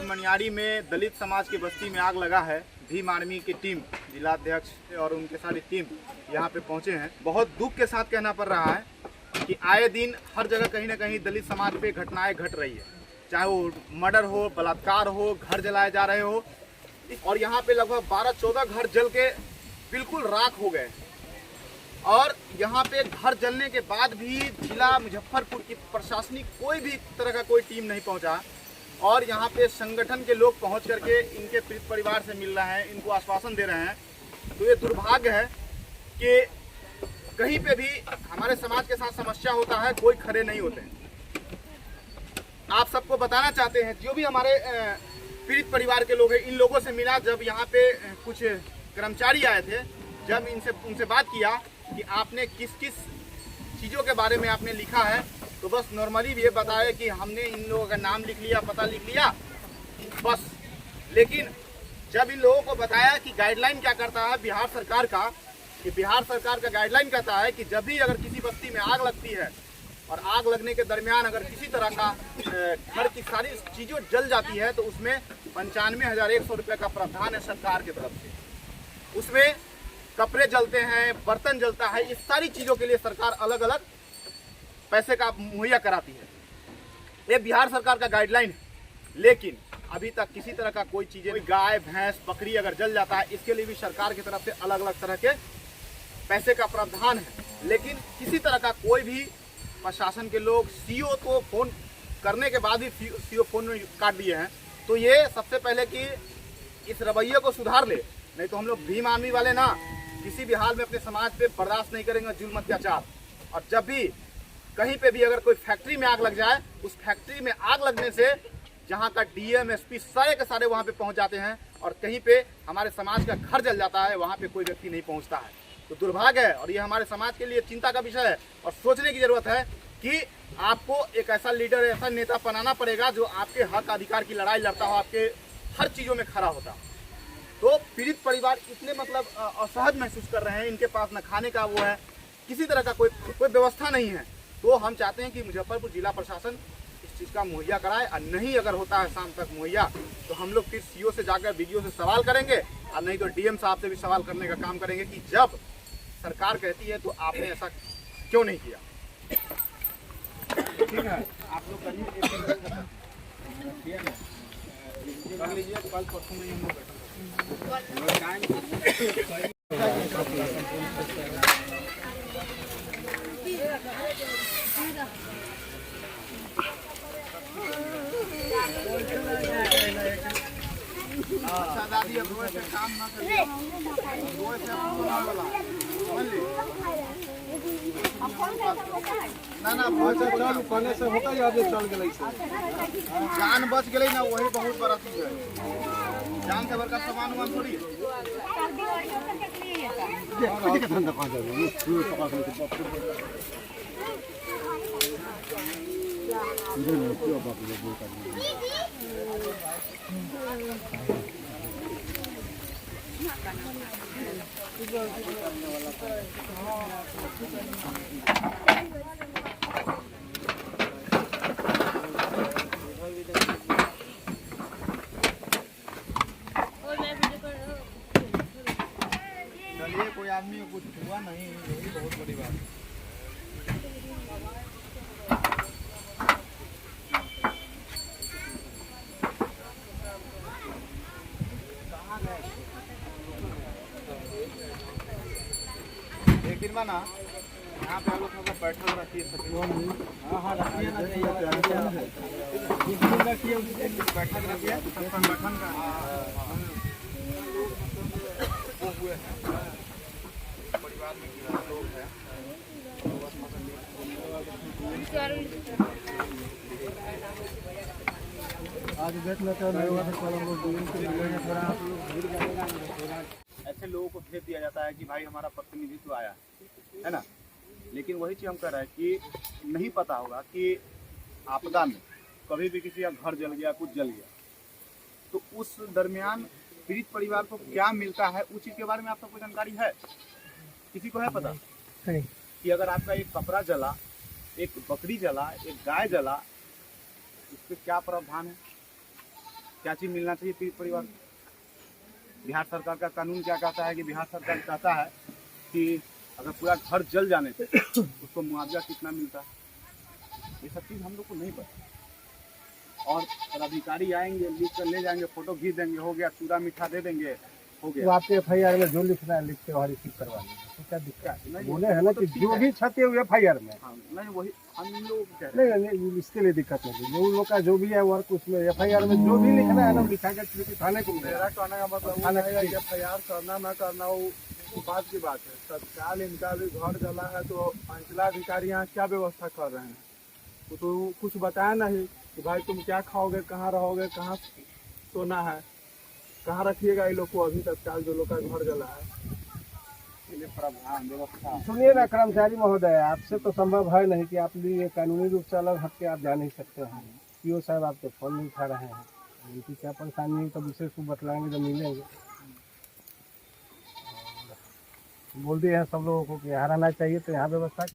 मनियारी में दलित समाज की बस्ती में आग लगा है। भीम आर्मी की टीम, जिलाध्यक्ष और उनके सारी टीम यहाँ पे पहुँचे हैं। बहुत दुख के साथ कहना पड़ रहा है कि आए दिन हर जगह कहीं ना कहीं दलित समाज पे घटनाएं घट रही है, चाहे वो मर्डर हो, बलात्कार हो, घर जलाए जा रहे हो। और यहाँ पे लगभग 12-14 घर जल के बिल्कुल राख हो गए। और यहाँ पे घर जलने के बाद भी जिला मुजफ्फरपुर की प्रशासनिक कोई भी तरह का कोई टीम नहीं पहुँचा। और यहाँ पे संगठन के लोग पहुँच करके इनके पीड़ित परिवार से मिल रहे हैं, इनको आश्वासन दे रहे हैं। तो ये दुर्भाग्य है कि कहीं पे भी हमारे समाज के साथ समस्या होता है, कोई खड़े नहीं होते हैं। आप सबको बताना चाहते हैं, जो भी हमारे पीड़ित परिवार के लोग हैं, इन लोगों से मिला। जब यहाँ पे कुछ कर्मचारी आए थे, जब उनसे बात किया कि आपने किस किस चीज़ों के बारे में आपने लिखा है, तो बस नॉर्मली ये बताया कि हमने इन लोगों का नाम लिख लिया, पता लिख लिया बस। लेकिन जब इन लोगों को बताया कि गाइडलाइन क्या करता है बिहार सरकार का, कि बिहार सरकार का गाइडलाइन कहता है कि जब भी अगर किसी बस्ती में आग लगती है और आग लगने के दरमियान अगर किसी तरह का घर की सारी चीज़ों जल जाती है, तो उसमें 95,100 रुपये का प्रावधान है सरकार की तरफ से। उसमें कपड़े जलते हैं, बर्तन जलता है, इस सारी चीज़ों के लिए सरकार अलग अलग पैसे का मुहैया कराती है। ये बिहार सरकार का गाइडलाइन है। लेकिन अभी तक किसी तरह का कोई चीज़ें, कोई गाय भैंस बकरी अगर जल जाता है, इसके लिए भी सरकार की तरफ से अलग अलग तरह के पैसे का प्रावधान है। लेकिन किसी तरह का कोई भी प्रशासन के लोग, सीओ तो फोन करने के बाद भी सीओ फोन में काट दिए हैं। तो ये सबसे पहले कि इस रवैये को सुधार ले, नहीं तो हम लोग भीम आर्मी वाले ना किसी भी हाल में अपने समाज पे बर्दाश्त नहीं करेंगे जुल्म अत्याचार। और जब भी कहीं पे भी अगर कोई फैक्ट्री में आग लग जाए, उस फैक्ट्री में आग लगने से जहाँ का डीएम एसपी सारे के सारे वहाँ पे पहुँच जाते हैं, और कहीं पे हमारे समाज का घर जल जाता है, वहाँ पे कोई व्यक्ति नहीं पहुँचता है। तो दुर्भाग्य है और ये हमारे समाज के लिए चिंता का विषय है। और सोचने की जरूरत है कि आपको एक ऐसा लीडर, ऐसा नेता बनाना पड़ेगा जो आपके हक अधिकार की लड़ाई लड़ता हो, आपके हर चीज़ों में खड़ा होता। तो पीड़ित परिवार इतने मतलब असहज महसूस कर रहे हैं, इनके पास न खाने का वो है, किसी तरह का कोई व्यवस्था नहीं है। तो हम चाहते हैं कि मुजफ्फरपुर जिला प्रशासन इस चीज़ का मुहैया कराए। और नहीं अगर होता है शाम तक मुहैया, तो हम लोग फिर सीओ से जाकर वीडियो से सवाल करेंगे, और नहीं तो डीएम साहब से भी सवाल करने का काम करेंगे कि जब सरकार कहती है तो आपने ऐसा क्यों नहीं किया। ठीक है, आप लोग करिए, कर लीजिए, कल परसों में हम लोग अच्छा दादी, अब रोज से काम ना करिए, रोज से वाला ना बहुत चल कोने से होता याद चल गई, जान बच गई ना, वही बहुत बड़ा चीज है। जान से बड़का सामान उमान थोड़ी चलिए, कोई आदमी को कुछ हुआ नहीं, यही बहुत बड़ी बात है। लेकिन ना यहाँ पे लोग मतलब बैठल रखिए, हाँ रखिए ना, बैठक रखिए संगठन का वो हुए हैं परिवार में लोग हैं। आज देख लेते हैं, ऐसे लोगों को भेज दिया जाता है कि भाई हमारा प्रतिनिधित्व आया है ना। लेकिन वही चीज़ हम कह रहे हैं कि नहीं पता होगा कि आपदा में कभी भी किसी का घर जल गया, कुछ जल गया, तो उस दरमियान पीड़ित परिवार को क्या मिलता है, उस चीज़ के बारे में आप सबको जानकारी है। किसी को है पता नहीं। कि अगर आपका एक कपड़ा जला, एक बकरी जला, एक गाय जला, उस पर क्या प्रावधान है, क्या चीज मिलना चाहिए पीड़ित परिवार को? बिहार सरकार का कानून क्या कहता है कि बिहार सरकार कहता है कि अगर पूरा घर जल जाने से उसको मुआवजा कितना मिलता है। ये सब चीज़ हम लोग को नहीं पता। और पदाधिकारी आएंगे, लिख कर ले जाएंगे, फोटो खींच देंगे, हो गया, चूड़ा मीठा दे देंगे, हो वो गया। आपके FIR में जो लिखना है लिख के वहाँ रिसीव करवा लीजिए, तो क्या दिक्कत है? नहीं, बोले है ना वो कि तो ठीक जो है। भी क्षति हुई FIR में, हाँ, नहीं वही हम लोग कह रहे हैं। नहीं नहीं इसके लिए दिक्कत नहीं है। उन लोग का जो भी है वर्क उसमें FIR में जो भी लिखना है ना लिखा के थाने को मिलेगा। मेरा कहने का मतलब वो है कि FIR करना ना करना वो बात की बात है। तत्काल इनका भी घर जला है तो अंचलाधिकारी यहाँ क्या व्यवस्था कर रहे हैं? वो तो कुछ बताया नहीं कि भाई तुम क्या खाओगे, कहाँ रहोगे, कहाँ सोना है, कहाँ रखिएगा ये लोग को। अभी तत्काल जो लोग का घर जला है इसलिए प्रावधान व्यवस्था। सुनिए ना कर्मचारी महोदय, आपसे तो संभव है नहीं कि आप भी ये कानूनी रूप से अलग हट के आप जा नहीं सकते हैं। PO साहब आपके फोन नहीं उठा रहे हैं, उनकी क्या परेशानी है तो विशेष को बतलाएंगे जब मिलेंगे। बोल दिए हैं सब लोगों को कि यहाँ रहना चाहिए तो यहाँ व्यवस्था